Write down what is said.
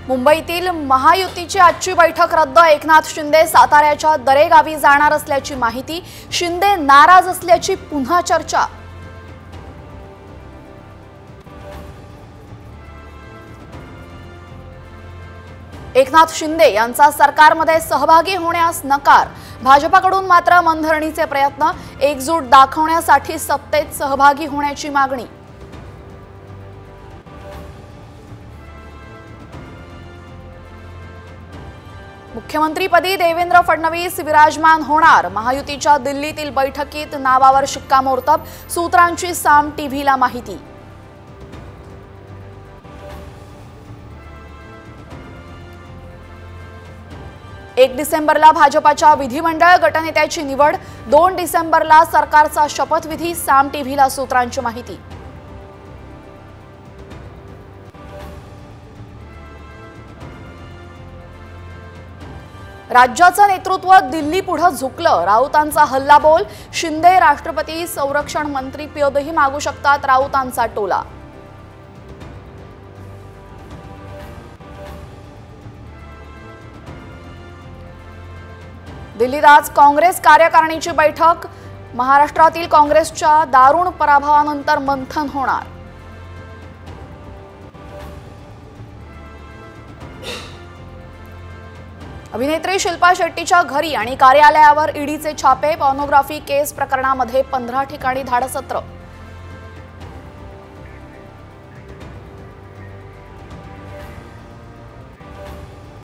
मुंबईतील महायुतीची आजची बैठक रद्द। एकनाथ शिंदे साताऱ्याच्या दरेगावी जाणार असल्याची माहिती। शिंदे नाराज असल्याची पुन्हा चर्चा। एकनाथ शिंदे यांचा सरकारमध्ये सहभागी होण्यास नकार। भाजपकडून मात्र मनधरणीचे प्रयत्न। एकजूट दाखवण्यासाठी सत्तेत सहभागी होण्याची मागणी। मुख्यमंत्रीपदी देवेंद्र फडणवीस विराजमान होणार। महायुतीच्या दिल्लीतील बैठकीत नावावर शिक्कामोर्तब। सूत्रांची साम टीव्हीला माहिती। एक डिसेंबरला भाजपच्या विधिमंडळ गटनेत्याची निवड। 2 डिसेंबरला सरकारचा शपथविधी। साम टीव्हीला सूत्रांची माहिती। राज्याचं नेतृत्व दिल्ली पुढे झुकलं। राऊतांचा हल्लाबोल। शिंदे राष्ट्रपती संरक्षण मंत्री पदही मागू शकतात। राऊतांचा टोला। दिल्लीत आज काँग्रेस कार्यकारिणीची बैठक। महाराष्ट्रातील काँग्रेसच्या दारुण पराभवानंतर मंथन होणार। अभिनेत्री शिल्पा शेट्टीच्या घरी आणि कार्यालयावर ईडीचे छापे। पॉर्नोग्राफी केस प्रकरणामध्ये 15 ठिकाणी धाडसत्र।